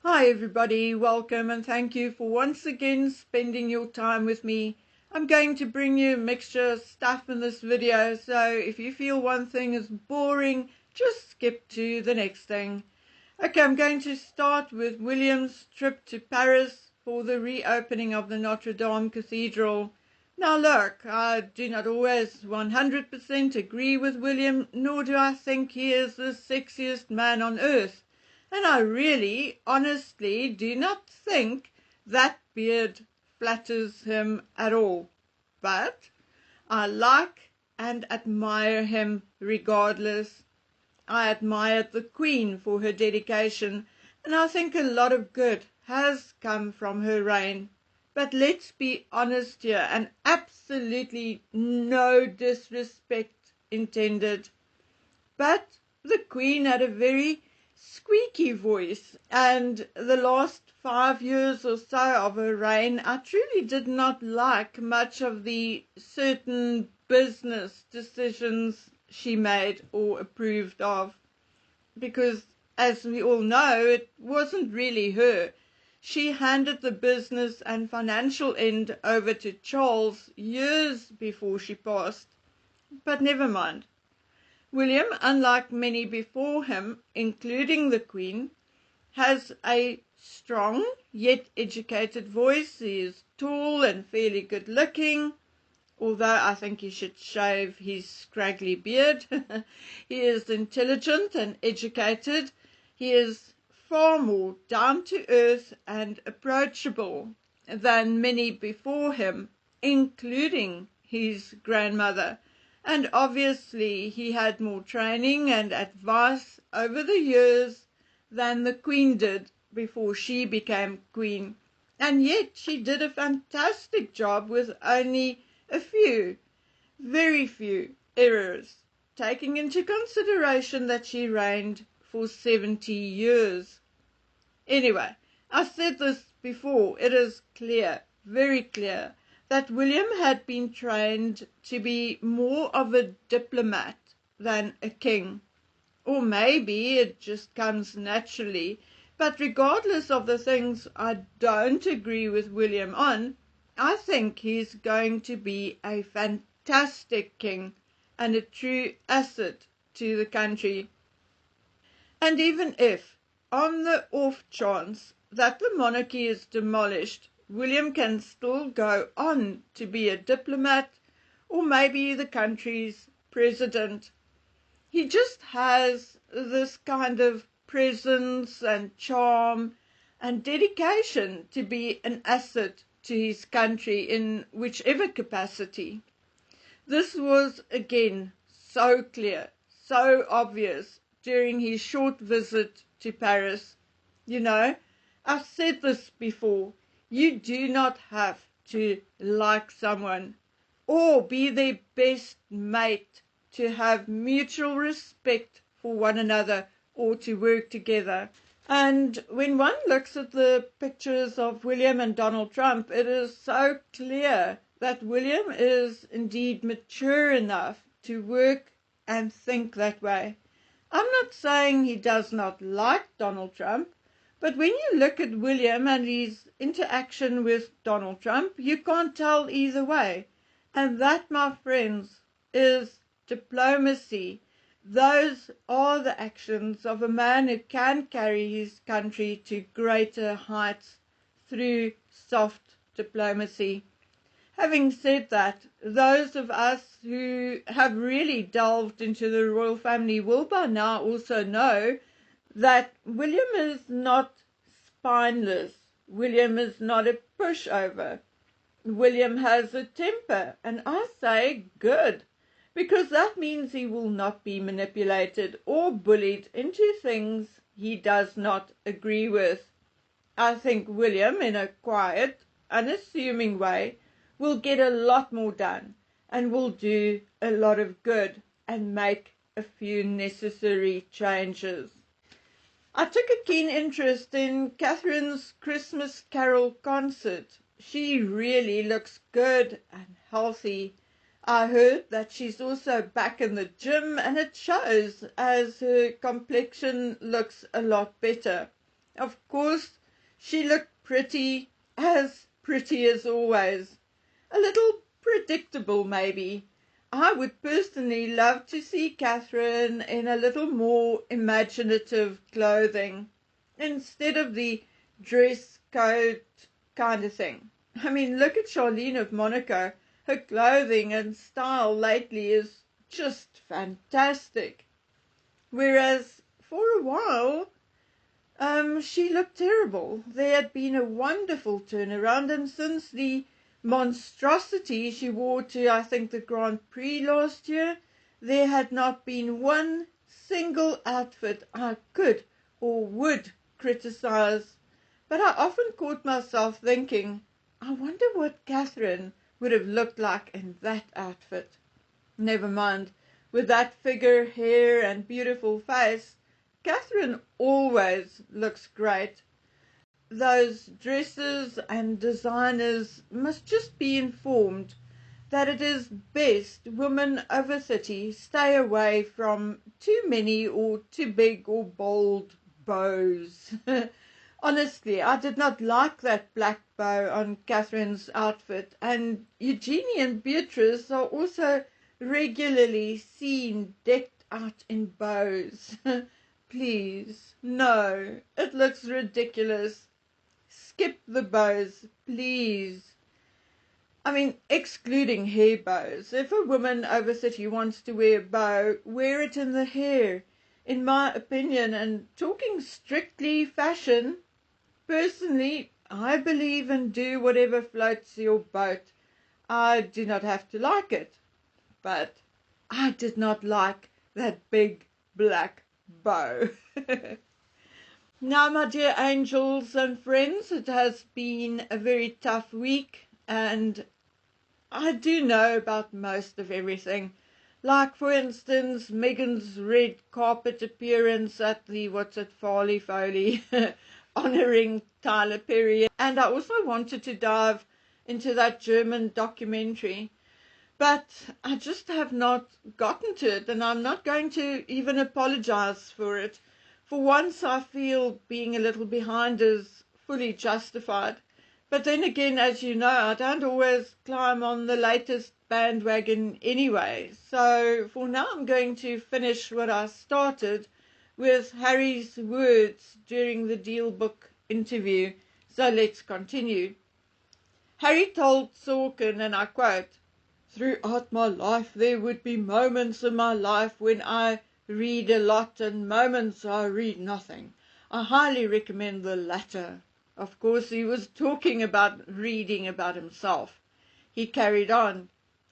Hi everybody, welcome and thank you for once again spending your time with me. I'm going to bring you a mixture of stuff in this video, so if you feel one thing is boring, just skip to the next thing. Okay, I'm going to start with William's trip to Paris for the reopening of the Notre Dame Cathedral. Now look, I do not always 100% agree with William, nor do I think he is the sexiest man on earth. And I really, honestly, do not think that beard flatters him at all. But I like and admire him regardless. I admired the Queen for her dedication, and I think a lot of good has come from her reign. But let's be honest here, and absolutely no disrespect intended. But the Queen had a very squeaky voice, and the last 5 years or so of her reign, I truly did not like much of the certain business decisions she made or approved of, because as we all know, it wasn't really her. She handed the business and financial end over to Charles years before she passed. But never mind. William, unlike many before him, including the Queen, has a strong yet educated voice. He is tall and fairly good looking, although I think he should shave his scraggly beard. He is intelligent and educated. He is far more down to earth and approachable than many before him, including his grandmother. And obviously he had more training and advice over the years than the Queen did before she became Queen. And yet she did a fantastic job with only a few, very few errors, taking into consideration that she reigned for 70 years. Anyway, I said this before, it is clear, very clear, that William had been trained to be more of a diplomat than a king. Or maybe it just comes naturally. But regardless of the things I don't agree with William on, I think he's going to be a fantastic king and a true asset to the country. And even if, on the off chance that the monarchy is demolished, William can still go on to be a diplomat or maybe the country's president. He just has this kind of presence and charm and dedication to be an asset to his country in whichever capacity. This was again so clear, so obvious during his short visit to Paris. You know, I've said this before, you do not have to like someone or be their best mate to have mutual respect for one another or to work together. And when one looks at the pictures of William and Donald Trump, it is so clear that William is indeed mature enough to work and think that way. I'm not saying he does not like Donald Trump, but when you look at William and his interaction with Donald Trump, you can't tell either way. And that, my friends, is diplomacy. Those are the actions of a man who can carry his country to greater heights through soft diplomacy. Having said that, those of us who have really delved into the royal family will by now also know that William is not spineless. William is not a pushover. William has a temper, and I say good, because that means he will not be manipulated or bullied into things he does not agree with. I think William, in a quiet, unassuming way, will get a lot more done and will do a lot of good and make a few necessary changes. I took a keen interest in Catherine's Christmas Carol concert. She really looks good and healthy. I heard that she's also back in the gym, and it shows as her complexion looks a lot better. Of course, she looked pretty as always. A little predictable, maybe. I would personally love to see Catherine in a little more imaginative clothing instead of the dress code kind of thing. I mean, look at Charlene of Monaco. Her clothing and style lately is just fantastic. Whereas for a while, she looked terrible. There had been a wonderful turnaround, and since the monstrosity she wore to, I think, the Grand Prix last year, there had not been one single outfit I could or would criticize. But I often caught myself thinking, I wonder what Catherine would have looked like in that outfit. Never mind, with that figure, hair, and beautiful face, Catherine always looks great. Those dressers and designers must just be informed that it is best women over 30 stay away from too many or too big or bold bows. Honestly, I did not like that black bow on Catherine's outfit, and Eugenie and Beatrice are also regularly seen decked out in bows. Please, no, it looks ridiculous. Skip the bows, please. I mean, excluding hair bows. If a woman over 30 wants to wear a bow, wear it in the hair. In my opinion, and talking strictly fashion, personally, I believe in do whatever floats your boat. I do not have to like it, but I did not like that big black bow. Now, my dear angels and friends, it has been a very tough week, and I do know about most of everything. Like, for instance, Megan's red carpet appearance at the Farley Foley, honouring Tyler Perry. And I also wanted to dive into that German documentary, but I just have not gotten to it, and I'm not going to even apologize for it. For once, I feel being a little behind is fully justified. But then again, as you know, I don't always climb on the latest bandwagon anyway. So for now, I'm going to finish what I started with Harry's words during the Deal Book interview. So let's continue. Harry told Sorkin, and I quote, "Throughout my life there would be moments in my life when I read a lot and moments I read nothing. I highly recommend the latter." Of course, he was talking about reading about himself. He carried on,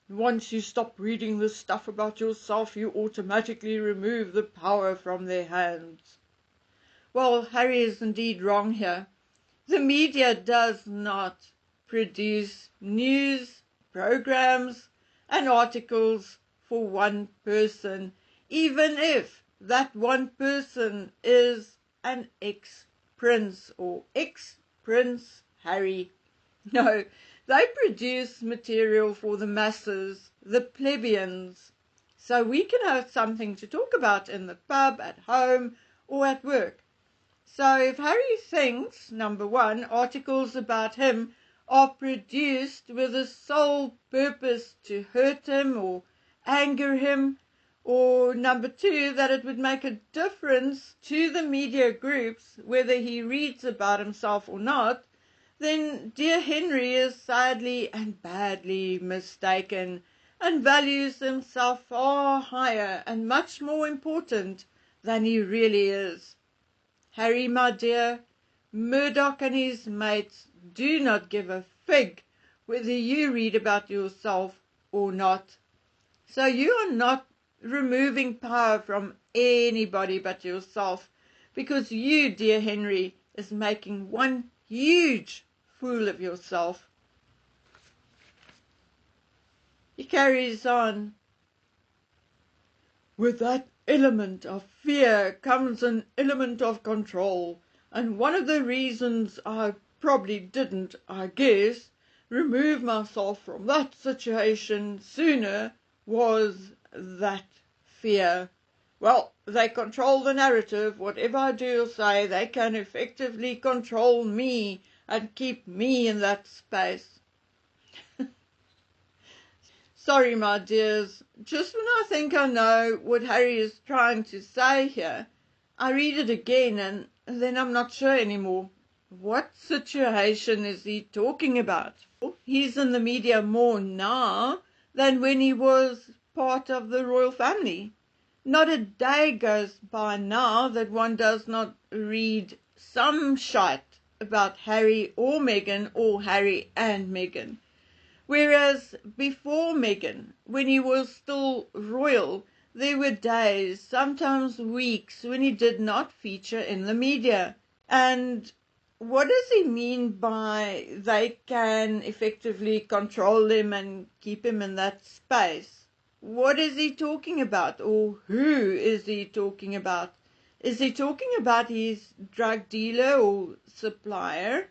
"Once you stop reading this stuff about yourself, you automatically remove the power from their hands." Well, Harry is indeed wrong here. The media does not produce news, programs, and articles for one person, even if that one person is an ex-prince or ex-Prince Harry. No, they produce material for the masses, the plebeians, so we can have something to talk about in the pub, at home, or at work. So if Harry thinks, number one, articles about him are produced with the sole purpose to hurt him or anger him, or number two, that it would make a difference to the media groups whether he reads about himself or not, then dear Henry is sadly and badly mistaken and values himself far higher and much more important than he really is. Harry, my dear, Murdoch and his mates do not give a fig whether you read about yourself or not. So you are not removing power from anybody but yourself, because you, dear Henry, is making one huge fool of yourself. He carries on, "With that element of fear comes an element of control, and one of the reasons I probably didn't, I guess, remove myself from that situation sooner was that fear." Well, they control the narrative. Whatever I do or say, they can effectively control me and keep me in that space. Sorry, my dears. Just when I think I know what Harry is trying to say here, I read it again and then I'm not sure anymore. What situation is he talking about? He's in the media more now than when he was part of the royal family. Not a day goes by now that one does not read some shite about Harry or Meghan or Harry and Meghan. Whereas before Meghan, when he was still royal, there were days, sometimes weeks, when he did not feature in the media. And what does he mean by they can effectively control him and keep him in that space? What is he talking about, or who is he talking about? Is he talking about his drug dealer or supplier?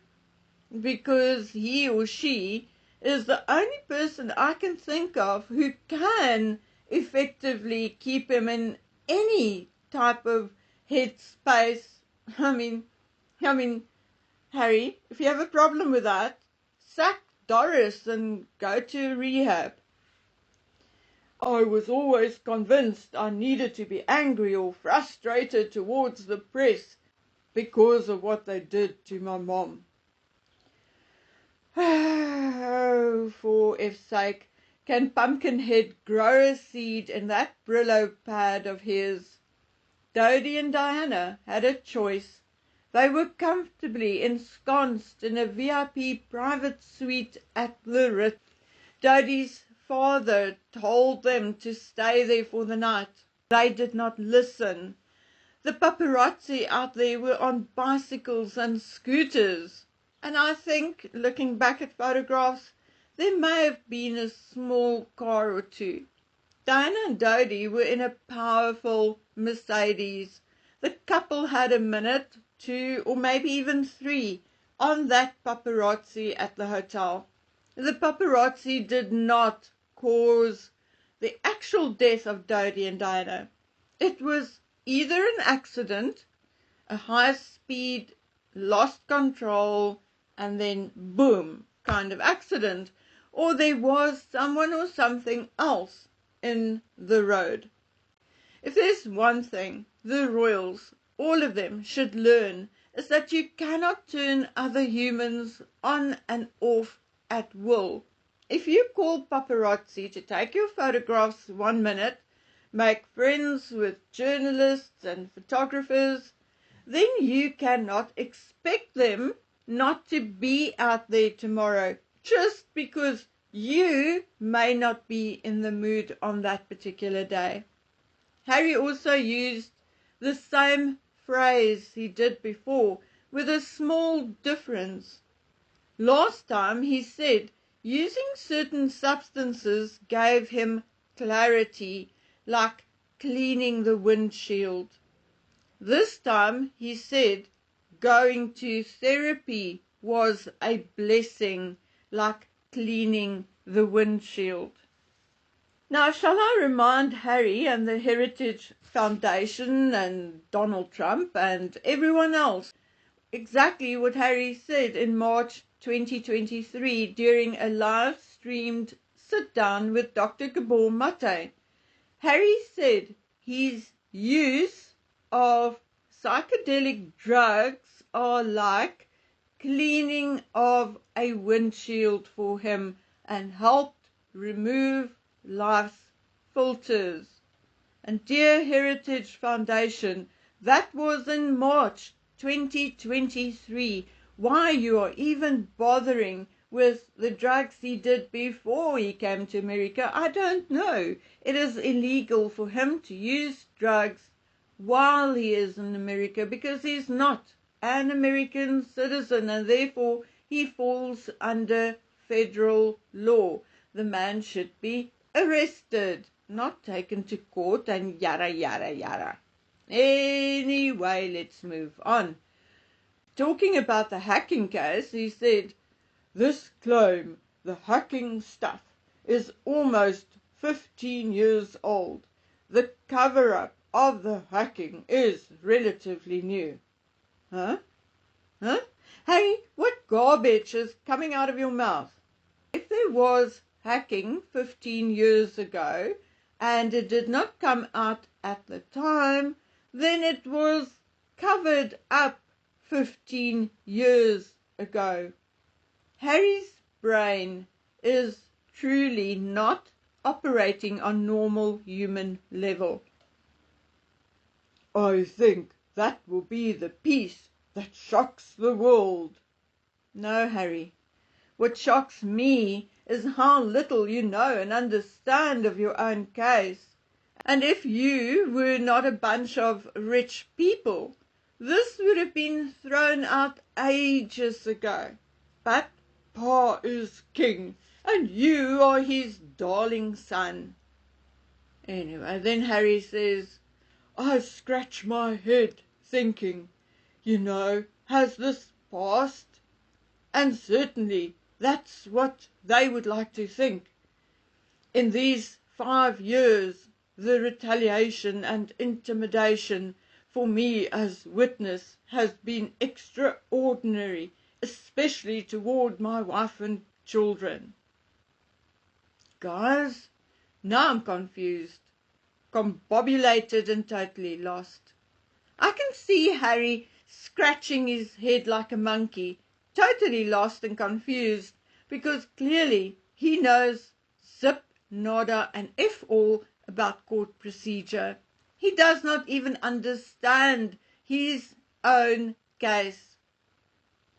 Because he or she is the only person I can think of who can effectively keep him in any type of headspace. I mean, Harry, if you have a problem with that, sack Doris and go to rehab. I was always convinced I needed to be angry or frustrated towards the press because of what they did to my mom. Oh, for F's sake, can Pumpkinhead grow a seed in that Brillo pad of his? Dodie and Diana had a choice. They were comfortably ensconced in a VIP private suite at the Ritz. Dodie's father told them to stay there for the night. They did not listen. The paparazzi out there were on bicycles and scooters. And I think, looking back at photographs, there may have been a small car or two. Diana and Dodie were in a powerful Mercedes. The couple had a minute, two, or maybe even three on that paparazzi at the hotel. The paparazzi did not cause the actual death of Dodie and Diana. It was either an accident, a high-speed, lost control, and then boom kind of accident, or there was someone or something else in the road. If there's one thing the royals, all of them, should learn, is that you cannot turn other humans on and off at will. If you call paparazzi to take your photographs 1 minute, make friends with journalists and photographers, then you cannot expect them not to be out there tomorrow just because you may not be in the mood on that particular day. Harry also used the same phrase he did before with a small difference. Last time he said using certain substances gave him clarity, like cleaning the windshield. This time he said going to therapy was a blessing, like cleaning the windshield. Now, shall I remind Harry and the Heritage Foundation and Donald Trump and everyone else exactly what Harry said in March 2023 during a live-streamed sit-down with Dr. Gabor Mate. Harry said his use of psychedelic drugs are like cleaning of a windshield for him and helped remove life's filters. And dear Heritage Foundation, that was in March 2023. Why you are even bothering with the drugs he did before he came to America, I don't know. It is illegal for him to use drugs while he is in America because he's not an American citizen and therefore he falls under federal law. The man should be arrested, not taken to court and yada yada yada. Anyway, let's move on. Talking about the hacking case, he said, this claim, the hacking stuff, is almost 15 years old. The cover-up of the hacking is relatively new. Huh? Huh? Harry, what garbage is coming out of your mouth? If there was hacking 15 years ago and it did not come out at the time, then it was covered up 15 years ago. Harry's brain is truly not operating on normal human level. I think that will be the piece that shocks the world. No, Harry. What shocks me is how little you know and understand of your own case. And if you were not a bunch of rich people, this would have been thrown out ages ago. But Pa is king, and you are his darling son. Anyway, then Harry says, I scratch my head thinking, has this passed? And certainly that's what they would like to think. In these 5 years, the retaliation and intimidation for me as witness has been extraordinary, especially toward my wife and children. Guys, now I'm confused, combobulated and totally lost. I can see Harry scratching his head like a monkey, totally lost and confused, because clearly he knows zip, nada and F all about court procedure. He does not even understand his own case.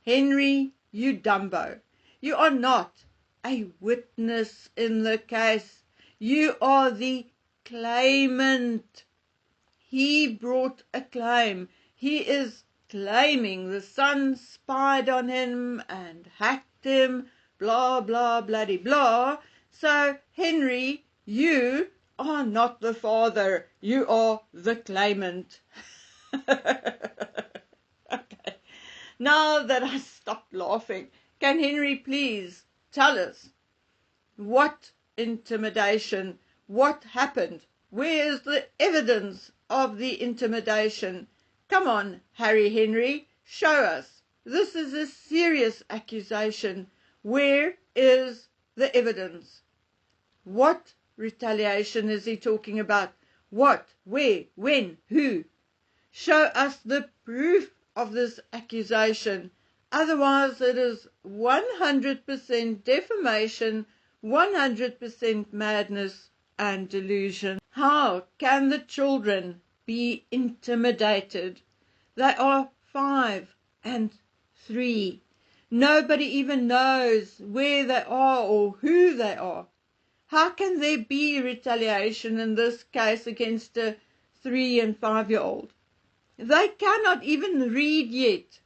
Henry, you dumbo, you are not a witness in the case. You are the claimant. He brought a claim. He is claiming the son spied on him and hacked him, blah, blah, bloody blah. So, Henry, you are not the father. You are the claimant. Okay. Now that I stopped laughing, can Henry please tell us what intimidation, what happened? Where is the evidence of the intimidation? Come on, Harry Henry, show us. This is a serious accusation. Where is the evidence? What retaliation is he talking about? What, where, when, who? Show us the proof of this accusation. Otherwise it is 100% defamation, 100% madness and delusion. How can the children be intimidated? They are 5 and 3. Nobody even knows where they are or who they are. How can there be retaliation in this case against a 3 and 5-year-old? They cannot even read yet.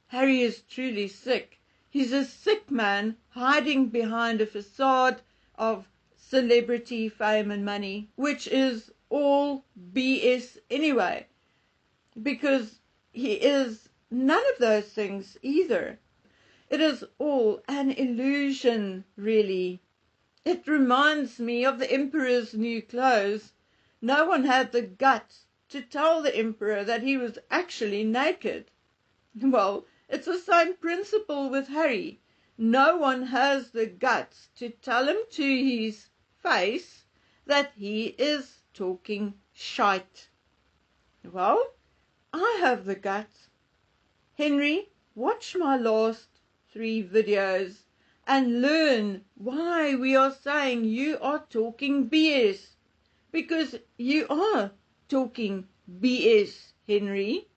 Harry is truly sick. He's a sick man hiding behind a facade of celebrity, fame and money, which is all BS anyway, because he is none of those things either. It is all an illusion, really. It reminds me of the emperor's new clothes. No one had the guts to tell the emperor that he was actually naked. Well, it's the same principle with Harry. No one has the guts to tell him to his face that he is talking shite. Well, I have the guts. Henry, watch my last 3 videos and learn why we are saying you are talking BS. Because you are talking BS, Henry.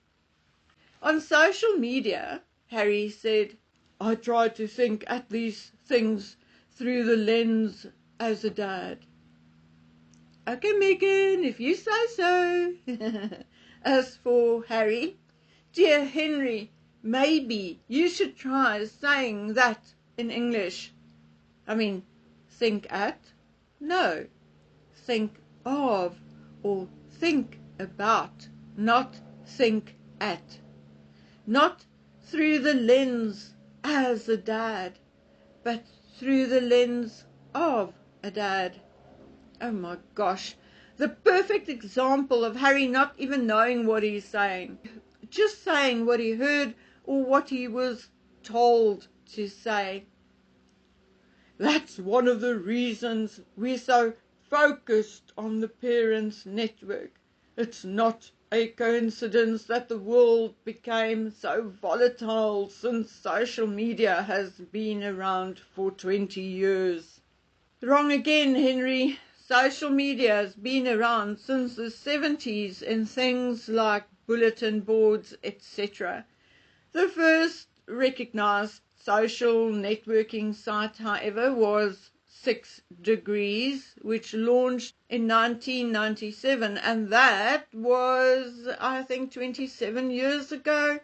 On social media, Harry said, I try to think at these things through the lens as a dad. Okay, Megan, if you say so. As for Harry, dear Henry, maybe you should try saying that in English. I mean, think at? No, think of or think about, not think at. Not through the lens as a dad, but through the lens of a dad. Oh my gosh, The perfect example of Harry not even knowing what he's saying, just saying what he heard or what he was told to say. That's one of the reasons we're so focused on the Parents Network. It's not a coincidence that the world became so volatile since social media has been around for 20 years. Wrong again, Henry. Social media has been around since the 70s in things like bulletin boards, etc. The first recognized social networking site, however, was 6 Degrees, which launched in 1997, and that was, I think, 27 years ago.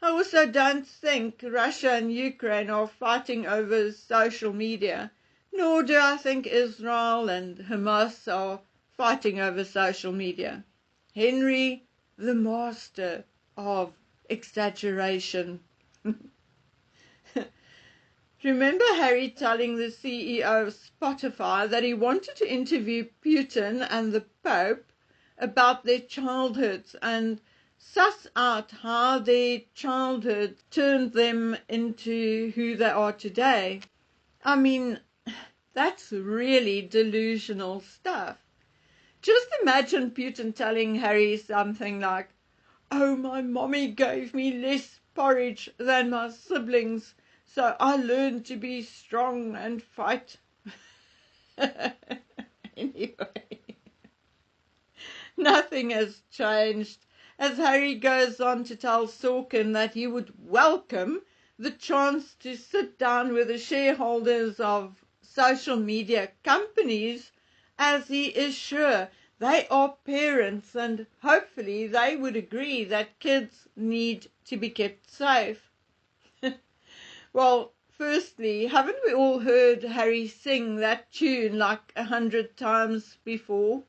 I also don't think Russia and Ukraine are fighting over social media, nor do I think Israel and Hamas are fighting over social media. Henry, the master of exaggeration. Remember Harry telling the CEO of Spotify that he wanted to interview Putin and the Pope about their childhoods and suss out how their childhood turned them into who they are today. I mean, that's really delusional stuff. Just imagine Putin telling Harry something like, "Oh, my mommy gave me less porridge than my siblings, so I learned to be strong and fight." Anyway, nothing has changed, as Harry goes on to tell Sorkin that he would welcome the chance to sit down with the shareholders of social media companies, as he is sure they are parents and hopefully they would agree that kids need to be kept safe. Well, firstly, haven't we all heard Harry sing that tune like 100 times before?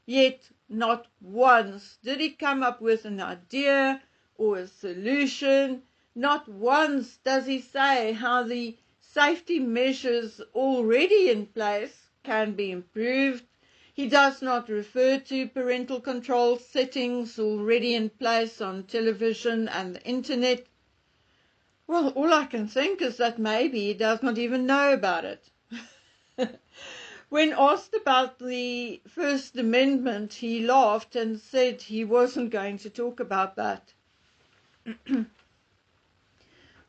Yet not once did he come up with an idea or a solution. Not once does he say how the safety measures already in place can be improved. He does not refer to parental control settings already in place on television and the internet. Well, all I can think is that maybe he does not even know about it. When asked about the First Amendment, he laughed and said he wasn't going to talk about that.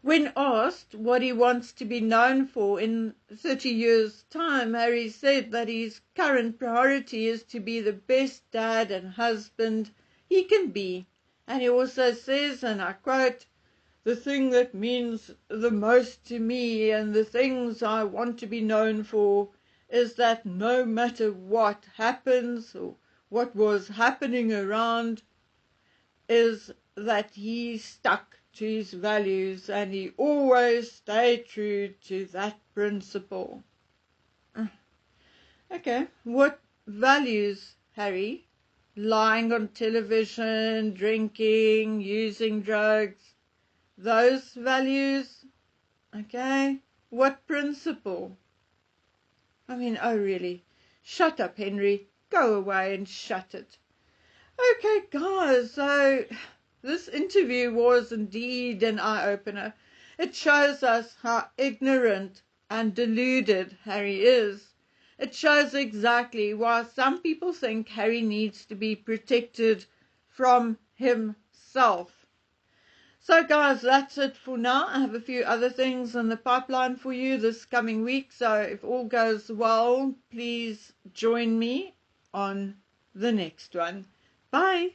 When asked what he wants to be known for in 30 years' time, Harry said that his current priority is to be the best dad and husband he can be. And he also says, and I quote, "The thing that means the most to me and the things I want to be known for is that no matter what happens or what was happening around, is that he stuck to his values and he always stayed true to that principle." Okay, what values, Harry? Lying on television, drinking, using drugs, those values? Okay, what principle? I mean, oh really, shut up, Henry, go away and shut it. Okay, guys, so this interview was indeed an eye-opener. It shows us how ignorant and deluded Harry is. It shows exactly why some people think Harry needs to be protected from himself. So guys, that's it for now. I have a few other things in the pipeline for you this coming week. So if all goes well, please join me on the next one. Bye.